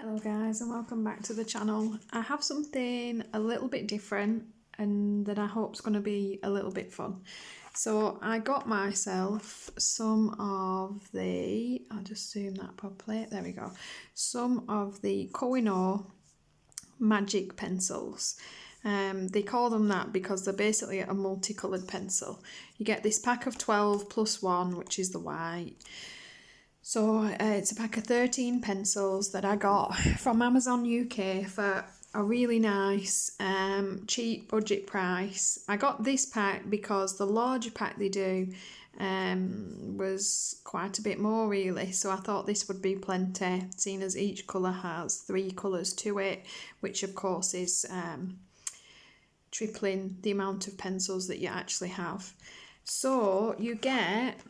Hello guys and welcome back to the channel. I have something a little bit different and that I hope is going to be a little bit fun. So I got myself some of the, I'll just zoom that properly, there we go, some of the Noor magic pencils. They call them that because they're basically a multicoloured pencil. You get this pack of 12 plus 1, which is the white. So it's a pack of 13 pencils that I got from Amazon UK for a really nice cheap budget price. I got this pack because the larger pack they do was quite a bit more really, so I thought this would be plenty, seeing as each colour has 3 colours to it, which of course is tripling the amount of pencils that you actually have. So you get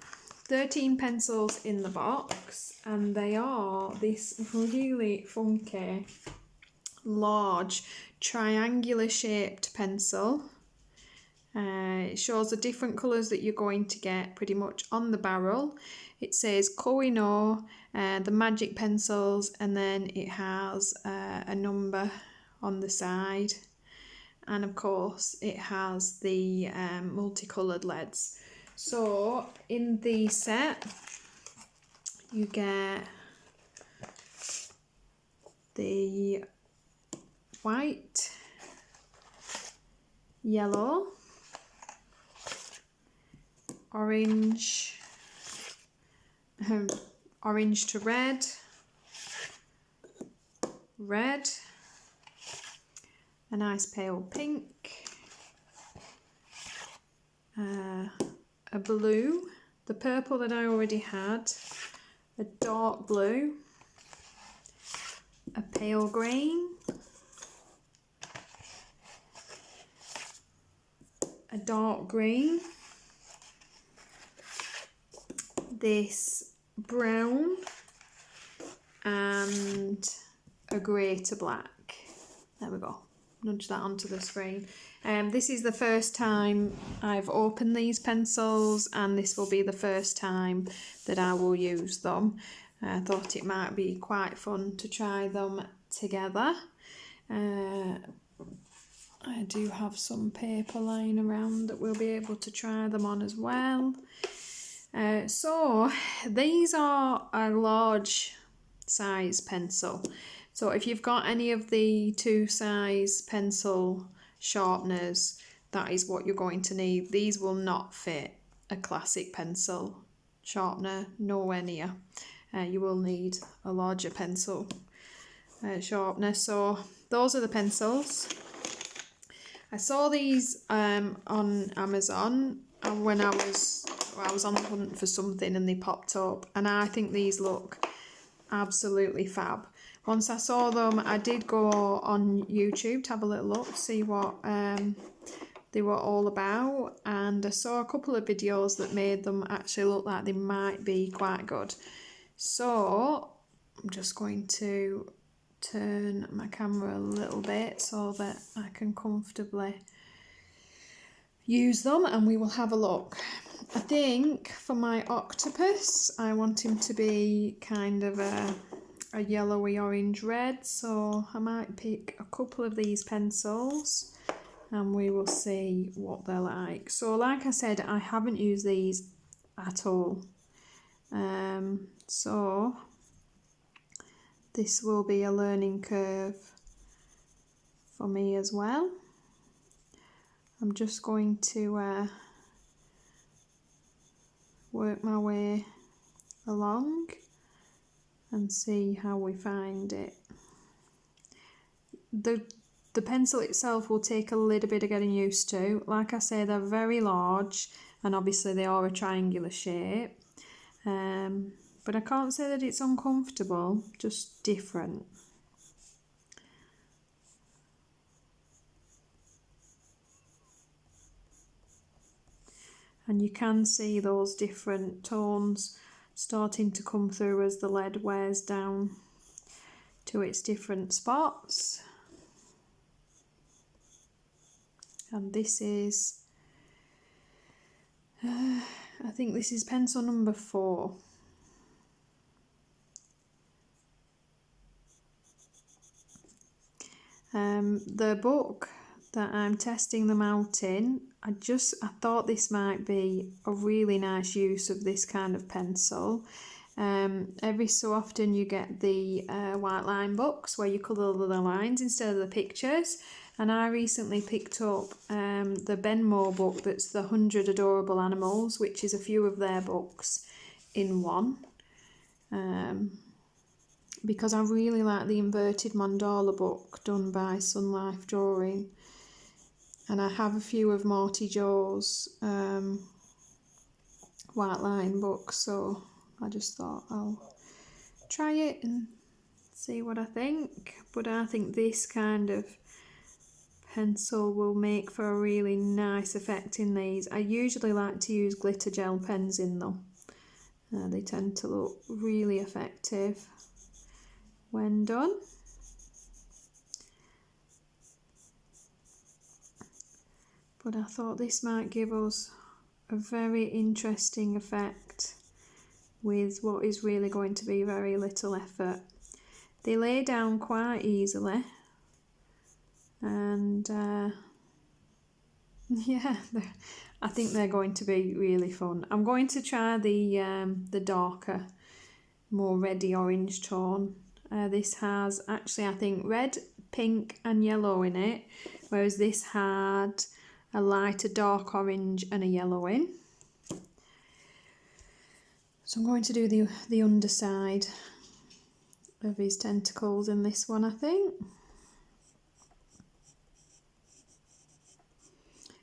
13 pencils in the box, and they are this really funky large triangular shaped pencil. It shows the different colours that you're going to get pretty much on the barrel. It says Noor, the magic pencils, and then it has a number on the side, and of course it has the multicoloured leads. So in the set you get the white, yellow, orange, orange to red, red, a nice pale pink, a blue, the purple that I already had, a dark blue, a pale green, a dark green, this brown, and a grey to black. There we go. Nudge that onto the screen. This is the first time I've opened these pencils, and this will be the first time that I will use them. I thought it might be quite fun to try them together. I do have some paper lying around that we'll be able to try them on as well. So these are a large size pencil. So if you've got any of the 2 size pencil sharpeners, that is what you're going to need. These will not fit a classic pencil sharpener, nowhere near. You will need a larger pencil sharpener. So those are the pencils. I saw these on Amazon when I was on the hunt for something, and they popped up, and I think these look absolutely fab. Once I saw them, I did go on YouTube to have a little look, see what they were all about, and I saw a couple of videos that made them actually look like they might be quite good. So I'm just going to turn my camera a little bit so that I can comfortably use them, and we will have a look. I think for my octopus, I want him to be kind of a yellowy orange red, so I might pick a couple of these pencils and we will see what they're like. So like I said, I haven't used these at all, so this will be a learning curve for me as well. I'm just going to work my way along and see how we find it. The pencil itself will take a little bit of getting used to. Like I say, they're very large, and obviously they are a triangular shape, but I can't say that it's uncomfortable, just different. And you can see those different tones starting to come through as the lead wears down to its different spots. And this is, I think this is pencil number 4. The book that I'm testing them out in, I thought this might be a really nice use of this kind of pencil. Every so often you get the white line books where you colour the lines instead of the pictures, and I recently picked up the Benmore book that's the 100 Adorable Animals, which is a few of their books in one, because I really like the inverted mandala book done by Sun Life Drawing, and I have a few of Morty Joe's white line books, so I just thought I'll try it and see what I think. But I think this kind of pencil will make for a really nice effect in these. I usually like to use glitter gel pens in them. They tend to look really effective when done. But I thought this might give us a very interesting effect with what is really going to be very little effort. They lay down quite easily, and yeah, I think they're going to be really fun. I'm going to try the darker, more reddy orange tone. This has actually, I think, red, pink and yellow in it, whereas this had a lighter dark orange and a yellow in. So I'm going to do the underside of his tentacles in this one, I think.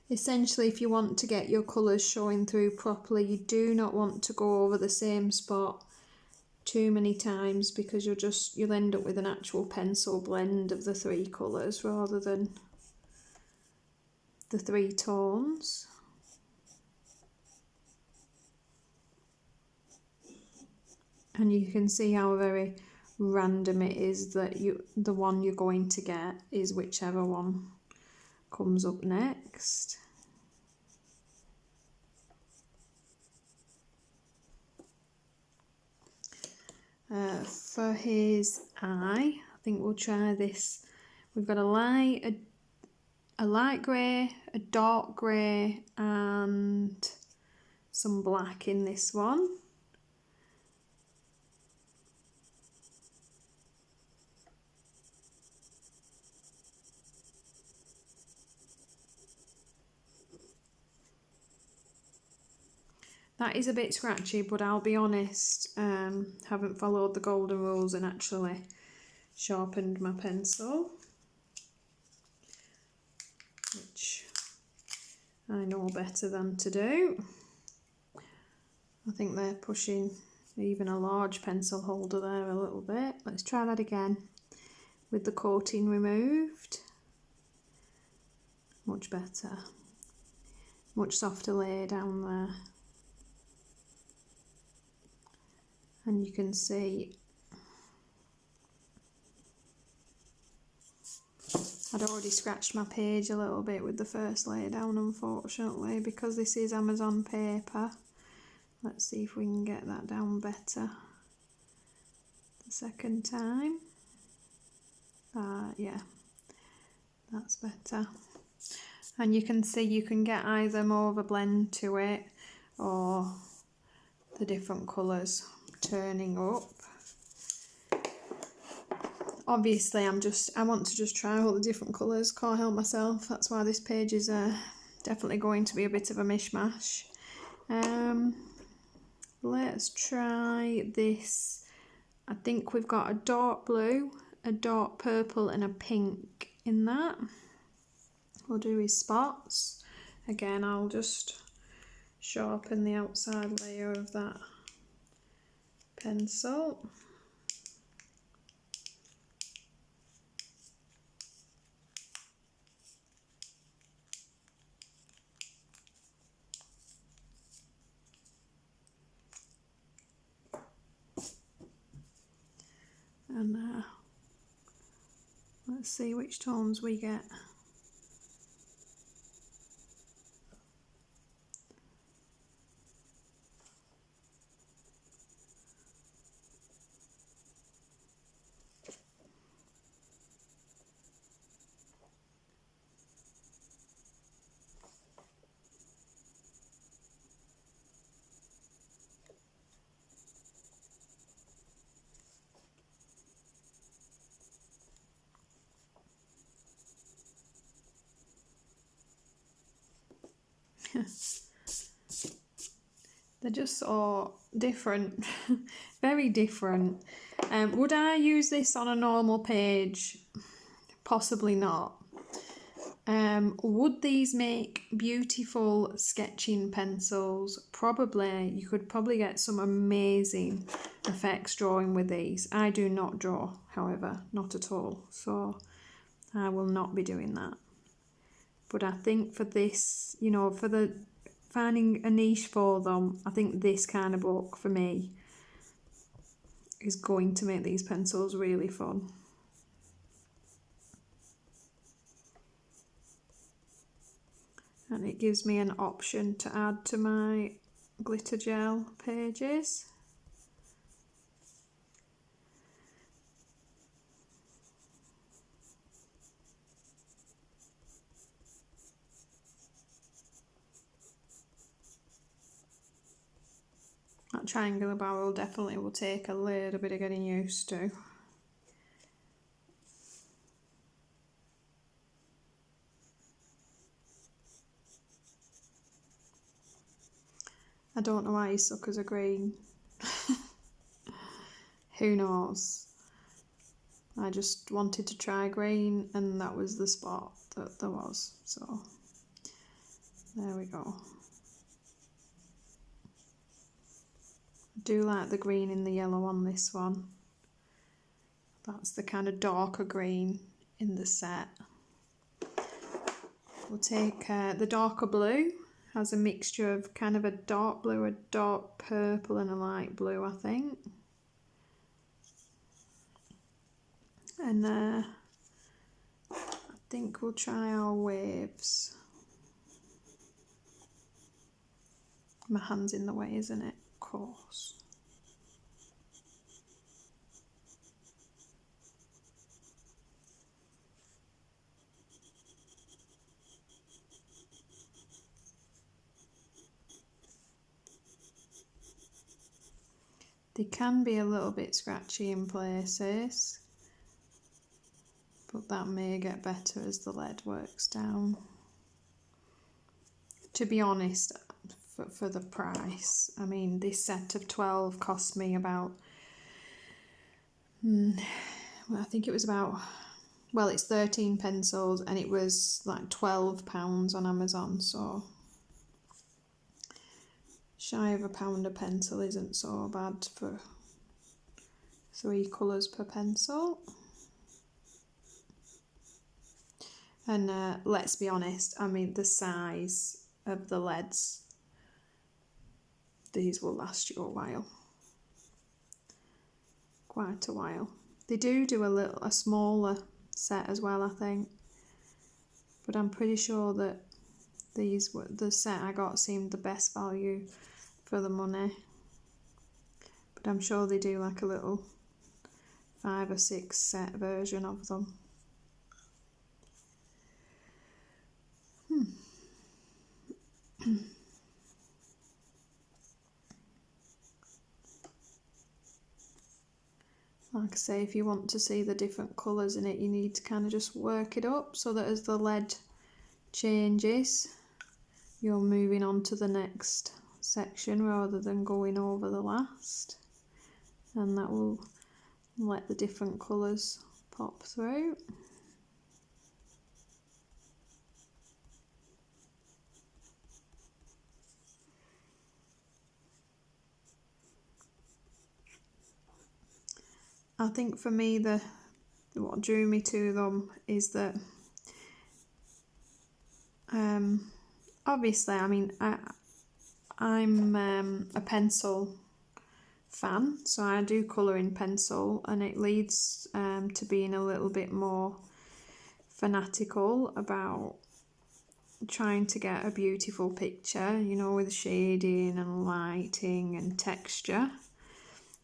Essentially, if you want to get your colours showing through properly, you do not want to go over the same spot too many times, because you'll end up with an actual pencil blend of the three colours rather than the three tones. And you can see how very random it is that the one you're going to get is whichever one comes up next. For his eye, I think we'll try this. We've got a light grey, a dark grey and some black in this one. That is a bit scratchy, but I'll be honest, haven't followed the golden rules and actually sharpened my pencil, which I know better than to do. I think they're pushing even a large pencil holder there a little bit. Let's try that again with the coating removed. Much better. Much softer lay down there. And you can see I'd already scratched my page a little bit with the first lay down, unfortunately, because this is Amazon paper. Let's see if we can get that down better the second time. Yeah, that's better. And you can see you can get either more of a blend to it or the different colours turning up. Obviously I want to just try all the different colours, can't help myself. That's why this page is definitely going to be a bit of a mishmash. Let's try this. I think we've got a dark blue, a dark purple and a pink in that. We'll do his spots. Again, I'll just sharpen the outside layer of that pencil. And let's see which tones we get. They're just so different, very different. Would I use this on a normal page? Possibly not. Would these make beautiful sketching pencils? Probably. You could probably get some amazing effects drawing with these. I do not draw, however, not at all. So I will not be doing that. But I think for this, you know, for the finding a niche for them, I think this kind of book for me is going to make these pencils really fun. And it gives me an option to add to my glitter gel pages. That triangular barrel definitely will take a little bit of getting used to. I don't know why his suckers are green. Who knows? I just wanted to try green and that was the spot that there was. So there we go. I do like the green in the yellow on this one. That's the kind of darker green in the set. We'll take the darker blue. Has a mixture of kind of a dark blue, a dark purple and a light blue, I think. And I think we'll try our waves. My hand's in the way, isn't it? Of course. They can be a little bit scratchy in places, but that may get better as the lead works down. To be honest, for the price, I mean, this set of 12 cost me about, I think it was about, well, it's 13 pencils and it was like £12 on Amazon, so shy of £1 a pencil isn't so bad for 3 colours per pencil. And let's be honest, I mean, the size of the leads, these will last you a while. Quite a while. They do a smaller set as well, I think. But I'm pretty sure that the set I got seemed the best value for the money. But I'm sure they do like a little 5 or 6 set version of them. Like I say, if you want to see the different colours in it, you need to kind of just work it up so that as the lead changes, you're moving on to the next section rather than going over the last. And that will let the different colours pop through. I think for me, what drew me to them is that obviously, I mean, I'm a pencil fan, so I do colour in pencil, and it leads to being a little bit more fanatical about trying to get a beautiful picture, you know, with shading and lighting and texture.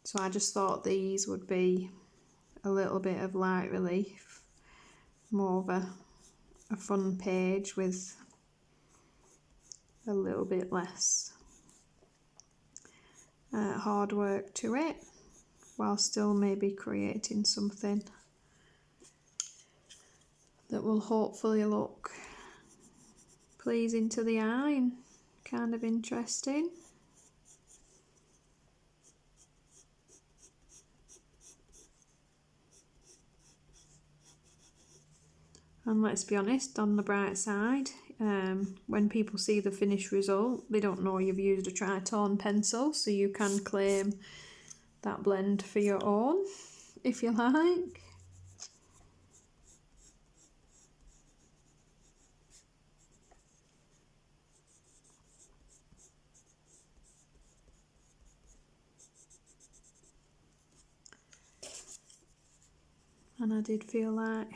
So I just thought these would be a little bit of light relief, more of a fun page with a little bit less hard work to it, while still maybe creating something that will hopefully look pleasing to the eye and kind of interesting. And let's be honest, on the bright side, when people see the finished result, they don't know you've used a tritone pencil, so you can claim that blend for your own, if you like. And I did feel like,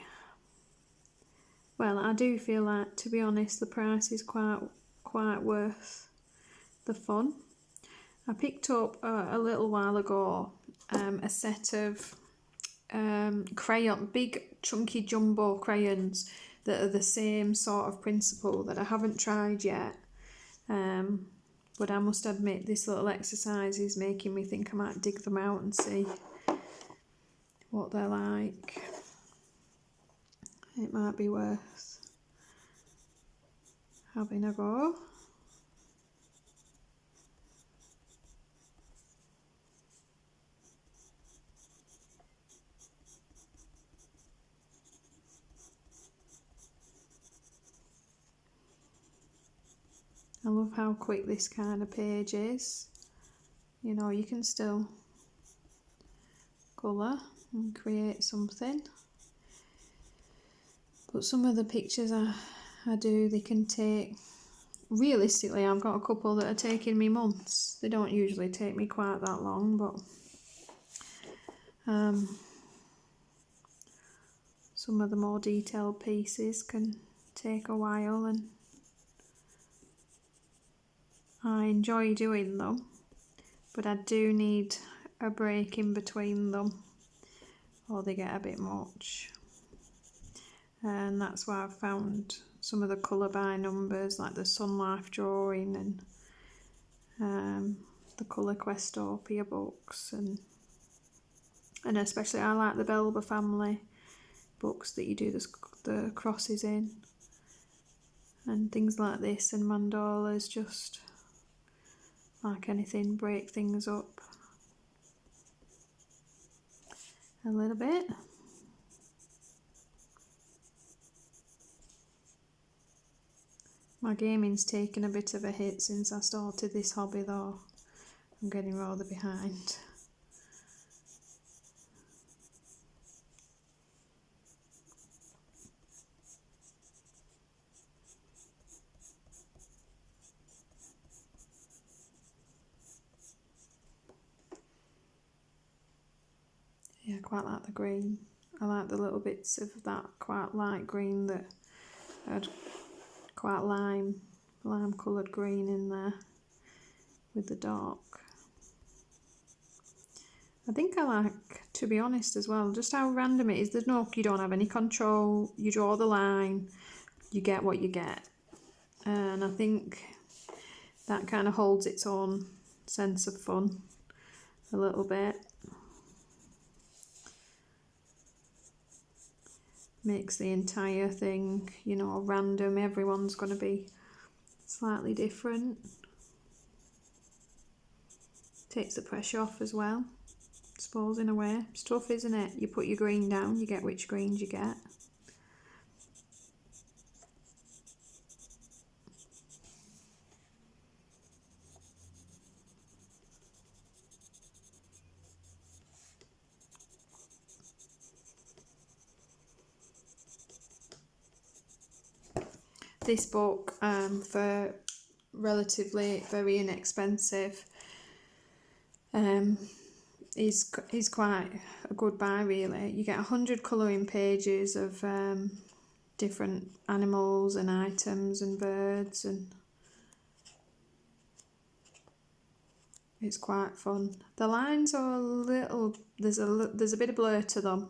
well, I do feel like, to be honest, the price is quite worth the fun. I picked up a little while ago a set of big chunky jumbo crayons that are the same sort of principle that I haven't tried yet. But I must admit, this little exercise is making me think I might dig them out and see what they're like. It might be worth having a go. I love how quick this kind of page is. You know, you can still colour and create something. But some of the pictures I do, they can take, realistically, I've got a couple that are taking me months. They don't usually take me quite that long, but some of the more detailed pieces can take a while, and I enjoy doing them, but I do need a break in between them or they get a bit much. And that's why I've found some of the colour by numbers, like the Sun Life drawing and the Colour Questopia books, and especially I like the Belba family books that you do the crosses in, and things like this, and mandalas, just like anything, break things up a little bit. My gaming's taken a bit of a hit since I started this hobby though. I'm getting rather behind. Yeah, I quite like the green. I like the little bits of that quite light green that had quite lime coloured green in there with the dark. I think I like, to be honest as well, just how random it is. There's no, you don't have any control. You draw the line, you get what you get. And I think that kind of holds its own sense of fun a little bit. Makes the entire thing, you know, random. Everyone's going to be slightly different. Takes the pressure off as well, I suppose, in a way. It's tough, isn't it? You put your green down, you get which greens you get. This book, for relatively very inexpensive, is quite a good buy really. You get 100 colouring pages of different animals and items and birds, and it's quite fun. The lines are a little, there's a bit of blur to them.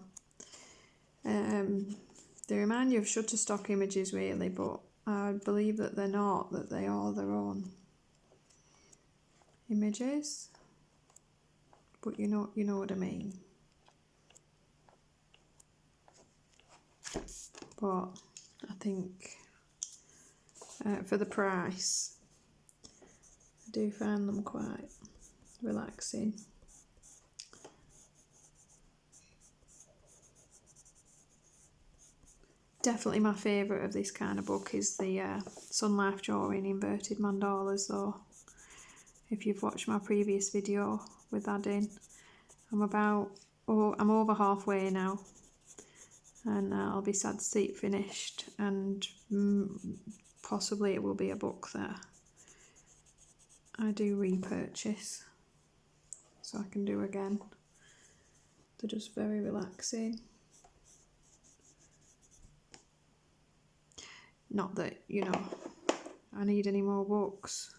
They remind you of Shutterstock images really, but I believe that they're not, that they are their own images. But you know what I mean. But I think for the price, I do find them quite relaxing. Definitely my favourite of this kind of book is the Sun Life Drawing Inverted Mandalas though. If you've watched my previous video with that in, I'm over halfway now, and I'll be sad to see it finished, and possibly it will be a book that I do repurchase so I can do again. They're just very relaxing. Not that, you know, I need any more books,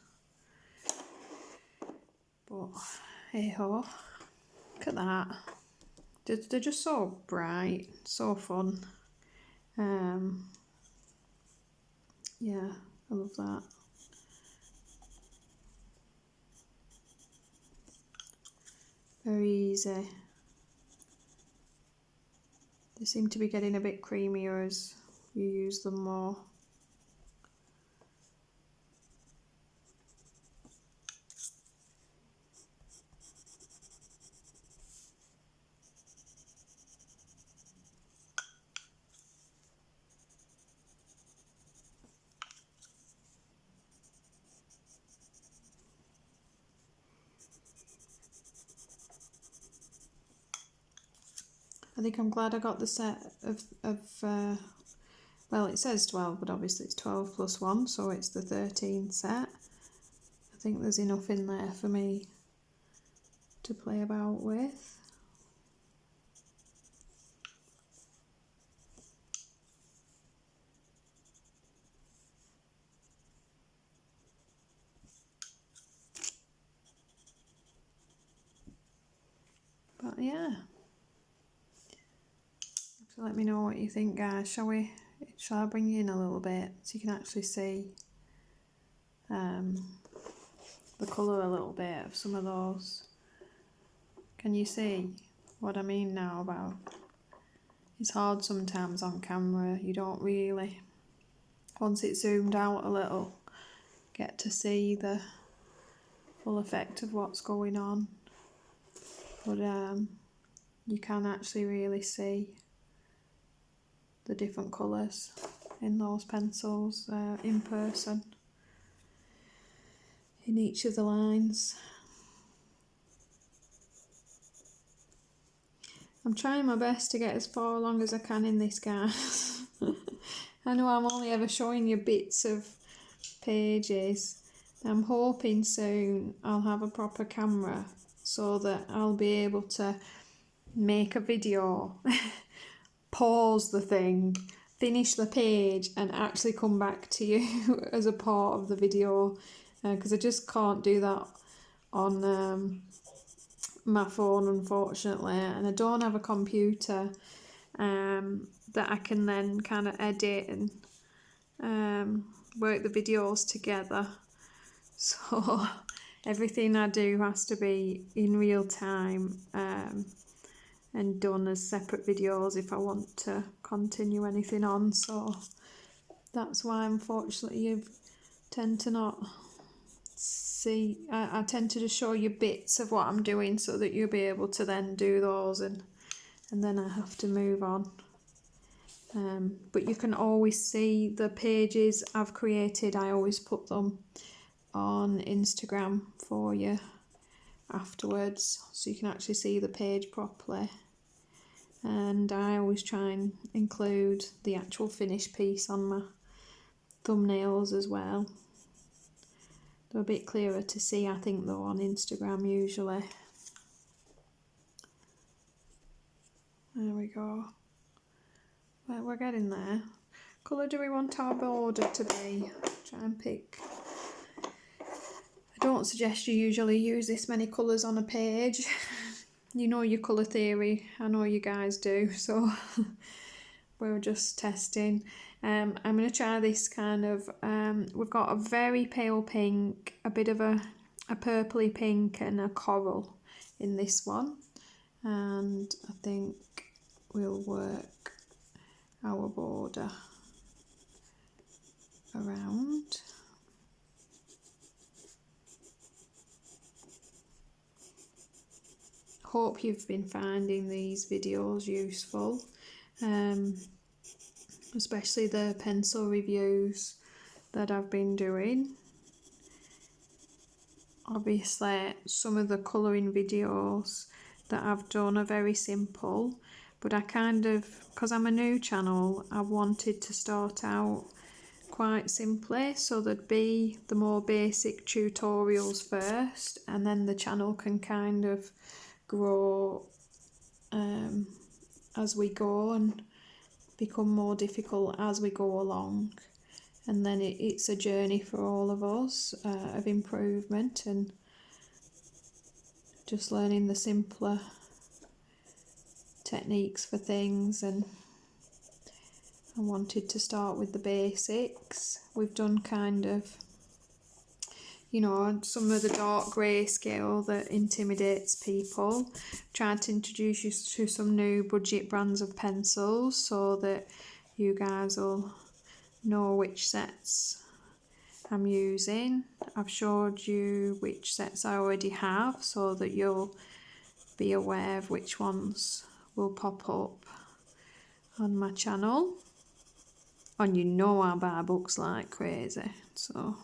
but hey ho, look at that. They're just so bright, so fun. Yeah, I love that. Very easy. They seem to be getting a bit creamier as you use them more. I think I'm glad I got the set of well, it says 12, but obviously it's 12 plus 1, so it's the 13 set. I think there's enough in there for me to play about with. But yeah, so let me know what you think, guys. Shall I bring you in a little bit so you can actually see the colour a little bit of some of those? Can you see what I mean now about it's hard sometimes on camera, you don't really, once it's zoomed out a little, get to see the full effect of what's going on, but you can actually really see the different colours in those pencils in person, in each of the lines. I'm trying my best to get as far along as I can in this, guys. I know I'm only ever showing you bits of pages. I'm hoping soon I'll have a proper camera so that I'll be able to make a video, pause the thing, finish the page and actually come back to you as a part of the video, because I just can't do that on my phone, unfortunately, and I don't have a computer that I can then kind of edit and work the videos together. So everything I do has to be in real time and done as separate videos if I want to continue anything on. So that's why, unfortunately, you tend to not see. I tend to just show you bits of what I'm doing so that you'll be able to then do those, and then I have to move on. But you can always see the pages I've created. I always put them on Instagram for you afterwards so you can actually see the page properly, and I always try and include the actual finished piece on my thumbnails as well. They're a bit clearer to see, I think, though, on Instagram usually. There we go. Right, we're getting there. Colour do we want our border to be? Try and pick. I don't suggest you usually use this many colours on a page. You know your colour theory, I know you guys do, so we're just testing. I'm going to try this kind of, we've got a very pale pink, a bit of a purpley pink and a coral in this one, and I think we'll work our border around. hope you've been finding these videos useful, especially the pencil reviews that I've been doing. Obviously some of the colouring videos that I've done are very simple, but I kind of, because I'm a new channel, I wanted to start out quite simply, so there'd be the more basic tutorials first, and then the channel can kind of grow as we go and become more difficult as we go along. And then it's a journey for all of us of improvement and just learning the simpler techniques for things. And I wanted to start with the basics. We've done kind of, you know, some of the dark grayscale that intimidates people. Tried to introduce you to some new budget brands of pencils so that you guys will know which sets I'm using. I've showed you which sets I already have so that you'll be aware of which ones will pop up on my channel. And you know I buy books like crazy, so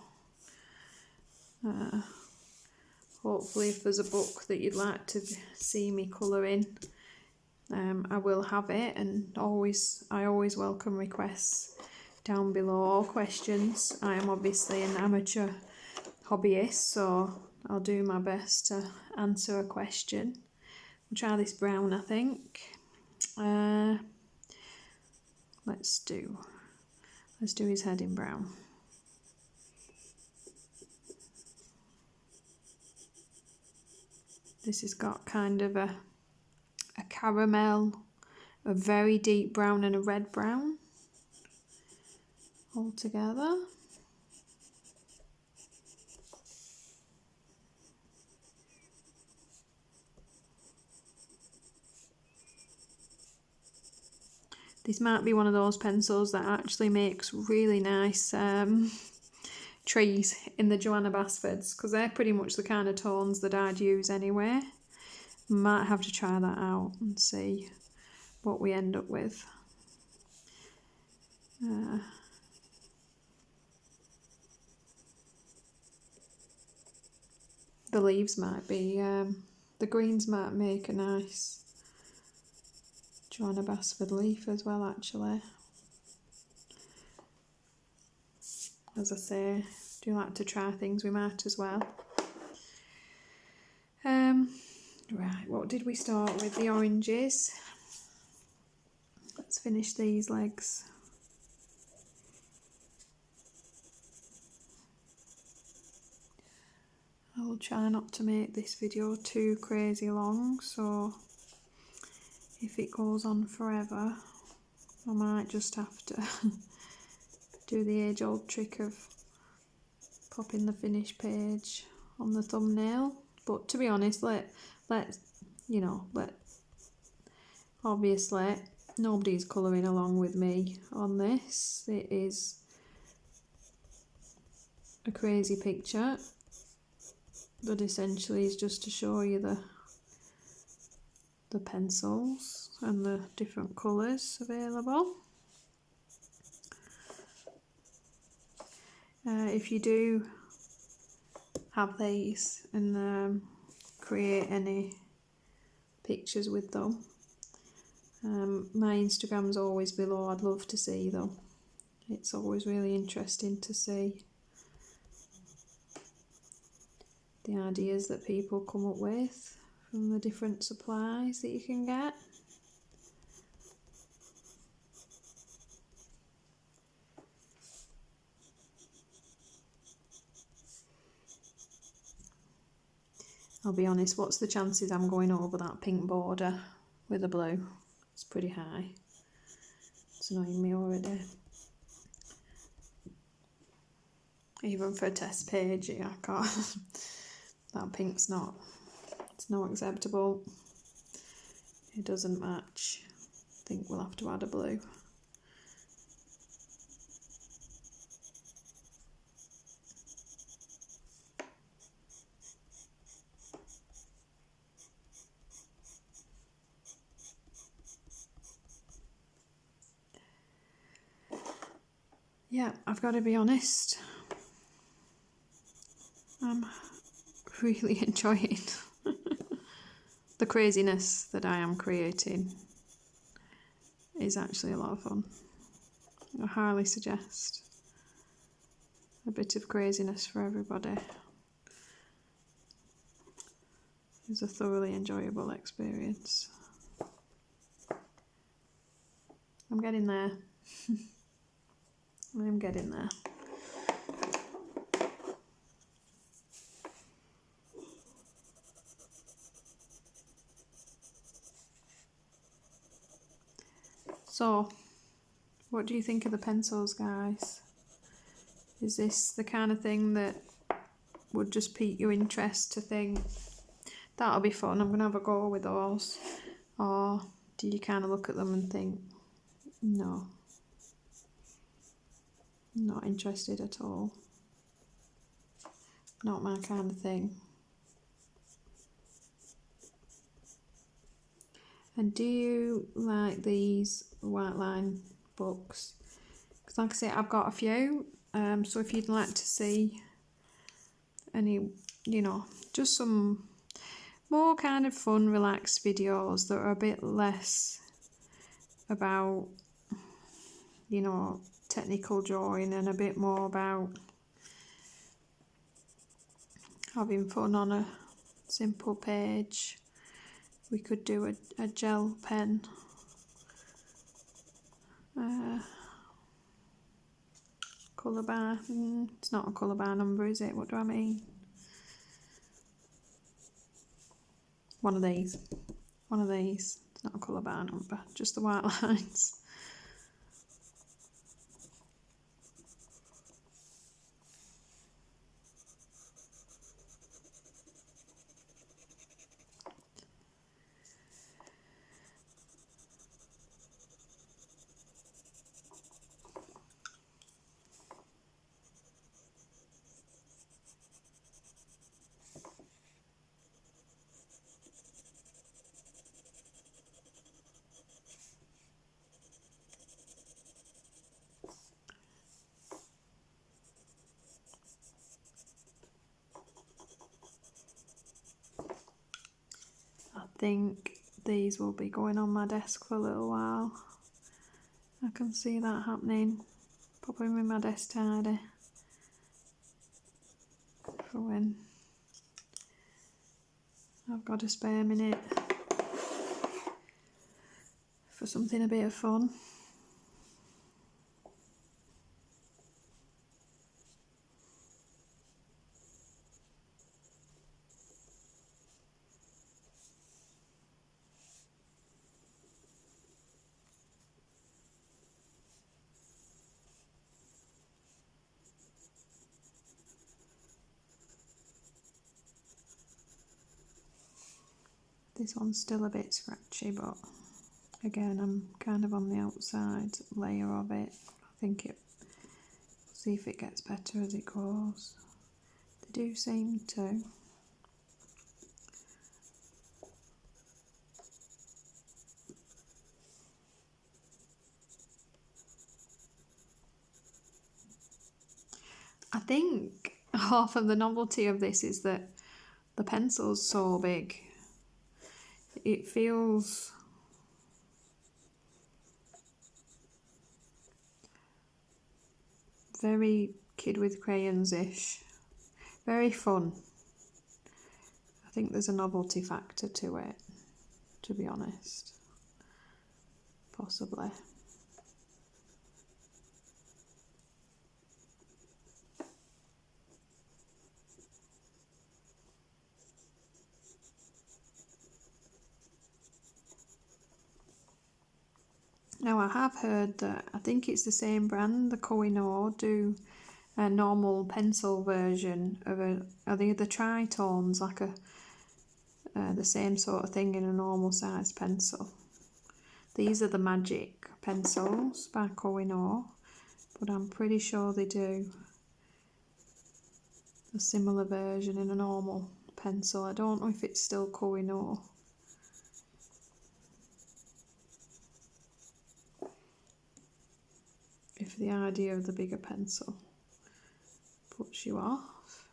hopefully if there's a book that you'd like to see me colouring, I will have it. And I always welcome requests down below, questions. I am obviously an amateur hobbyist, so I'll do my best to answer a question. We'll try this brown, I think. Let's do his head in brown. This has got kind of a caramel, a very deep brown and a red brown all together. This might be one of those pencils that actually makes really nice trees in the Joanna Basfords, because they're pretty much the kind of tones that I'd use anyway. Might have to try that out and see what we end up with. The leaves might be, the greens might make a nice Joanna Basford leaf as well, actually. As I say, do like to try things, we might as well. Right, what did we start with? The oranges. Let's finish these legs. I will try not to make this video too crazy long, so if it goes on forever, I might just have to do the age-old trick of popping the finish page on the thumbnail. But to be honest, obviously nobody's colouring along with me on this. It is a crazy picture, but essentially is just to show you the pencils and the different colours available. If you do have these and create any pictures with them, my Instagram's always below. I'd love to see them. It's always really interesting to see the ideas that people come up with from the different supplies that you can get. I'll be honest, what's the chances I'm going over that pink border with a blue? It's pretty high. It's annoying me already. Even for a test page, I can't. That pink's it's not acceptable. It doesn't match. I think we'll have to add a blue. yeah, I've got to be honest, I'm really enjoying the craziness that I am creating. Is actually a lot of fun. I highly suggest a bit of craziness for everybody. It's a thoroughly enjoyable experience. I'm getting there. I'm getting there. So, what do you think of the pencils, guys? Is this the kind of thing that would just pique your interest to think, that'll be fun, I'm going to have a go with those? Or do you kind of look at them and think, no, not interested at all? Not my kind of thing. And do you like these white line books? Because like I say, I've got a few, so if you'd like to see any, you know, just some more kind of fun, relaxed videos that are a bit less about, you know, technical drawing and a bit more about having fun on a simple page, we could do a gel pen. Colour bar, it's not a colour bar number, is it? What do I mean? One of these. It's not a colour bar number, just the white lines. I think these will be going on my desk for a little while. I can see that happening. Probably with my desk tidy for when I've got a spare minute for something a bit of fun. This one's still a bit scratchy, but again, I'm kind of on the outside layer of it. I think see if it gets better as it goes. They do seem to. I think half of the novelty of this is that the pencil's so big. It feels very Kid with Crayons-ish. Very fun. I think there's a novelty factor to it, to be honest. Possibly. Now I have heard that, I think it's the same brand, the Noor, do a normal pencil version of are they the tritones, like the same sort of thing in a normal sized pencil. These are the magic pencils by Noor, but I'm pretty sure they do a similar version in a normal pencil. I don't know if it's still Noor. if the idea of the bigger pencil puts you off.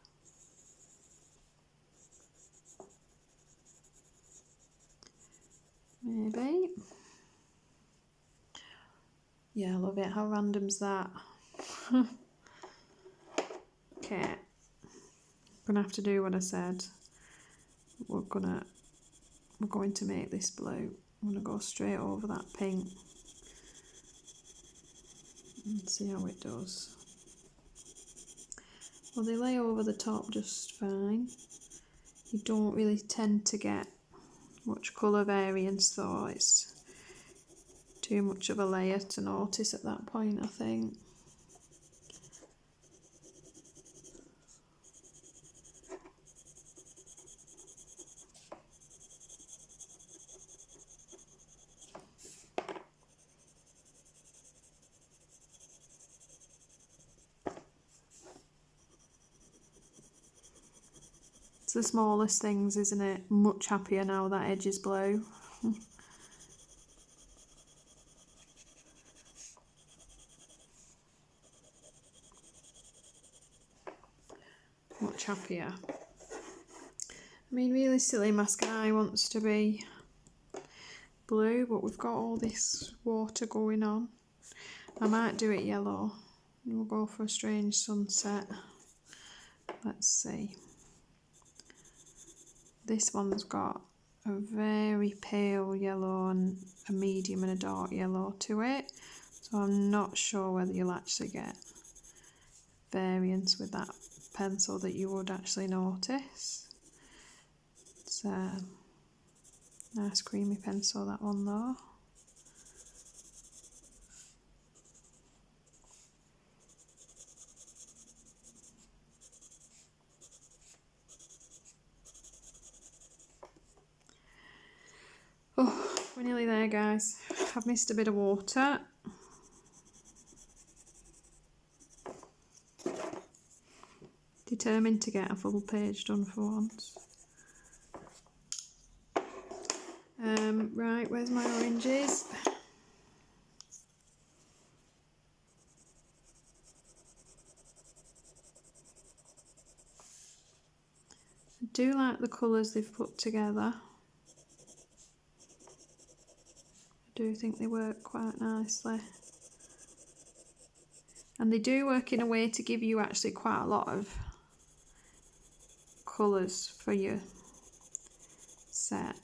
Maybe. Yeah, I love it. How random's that? Okay. I'm gonna have to do what I said. We're going to make this blue. I'm gonna go straight over that pink and see how it does. Well, they lay over the top just fine. You don't really tend to get much colour variance though. It's too much of a layer to notice at that point, I think. It's the smallest things, isn't it? Much happier now that edge is blue. Much happier. I mean, really silly, my sky wants to be blue, but we've got all this water going on. I might do it yellow. We'll go for a strange sunset. Let's see. This one's got a very pale yellow and a medium and a dark yellow to it, so I'm not sure whether you'll actually get variance with that pencil that you would actually notice. It's a nice creamy pencil, that one though. Oh, we're nearly there, guys. I've missed a bit of water. Determined to get a full page done for once. Right, where's my oranges? I do like the colours they've put together. I do think they work quite nicely. And they do work in a way to give you actually quite a lot of colours for your set.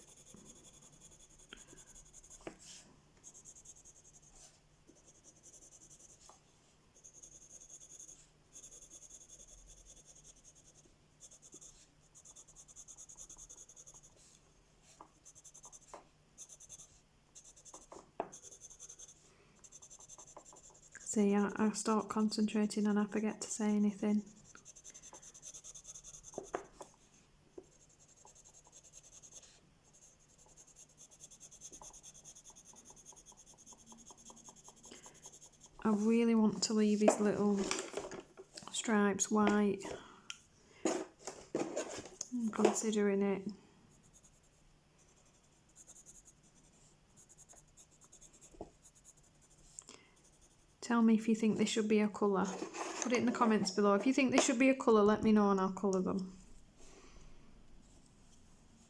See, I start concentrating and I forget to say anything. I really want to leave his little stripes white. I'm considering it. Tell me if you think this should be a colour. Put it in the comments below. If you think this should be a colour, let me know and I'll colour them.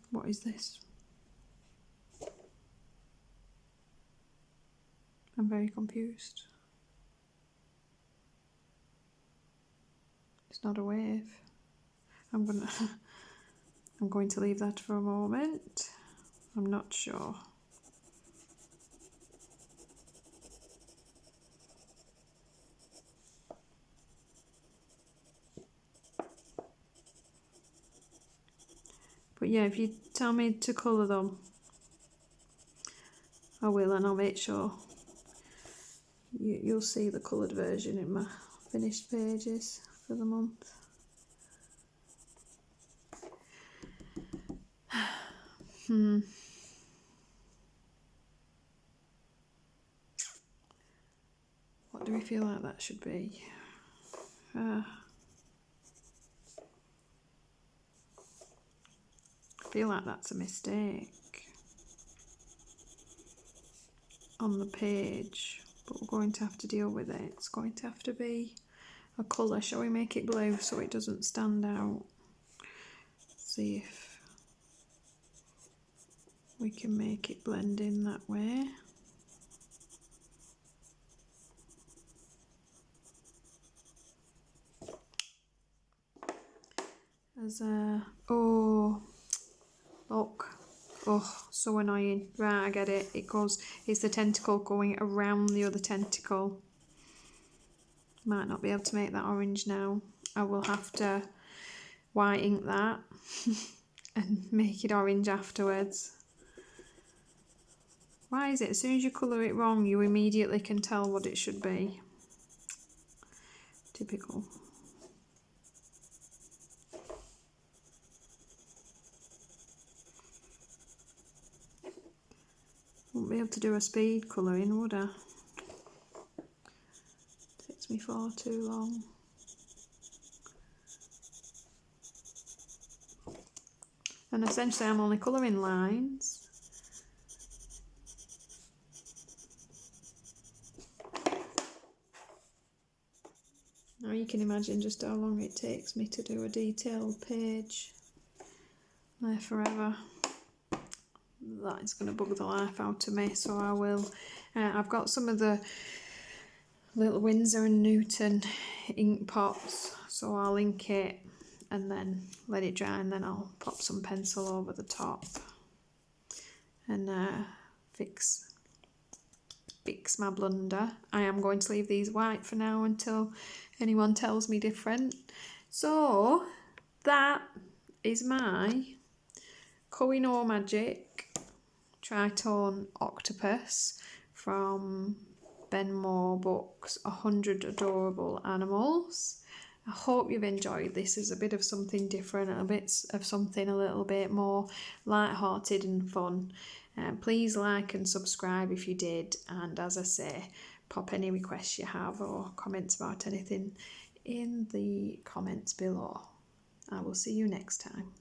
What is this? I'm very confused. It's not a wave. I'm going to leave that for a moment. I'm not sure. But yeah, if you tell me to colour them, I will, and I'll make sure you'll see the coloured version in my finished pages for the month. What do we feel like that should be? I feel like that's a mistake on the page, but we're going to have to deal with it. It's going to have to be a colour. Shall we make it blue so it doesn't stand out? See if we can make it blend in that way. As a, oh, look, oh, so annoying. Right, I get it. It goes, it's the tentacle going around the other tentacle. Might not be able to make that orange now. I will have to white ink that and make it orange afterwards. Why is it as soon as you colour it wrong you immediately can tell what it should be? Typical. Wouldn't be able to do a speed colouring, would I? Takes me far too long. And essentially I'm only colouring lines. Now you can imagine just how long it takes me to do a detailed page. There forever. That is going to bug the life out of me, so I will. I've got some of the little Winsor and Newton ink pots, so I'll ink it and then let it dry, and then I'll pop some pencil over the top and fix my blunder. I am going to leave these white for now until anyone tells me different. So that is my Koh-i-Noor Magic Tritone Octopus from Benmore books, 100 Adorable Animals. I hope you've enjoyed this as a bit of something different, a bit of something a little bit more light-hearted and fun. Please like and subscribe if you did, and as I say, pop any requests you have or comments about anything in the comments below. I will see you next time.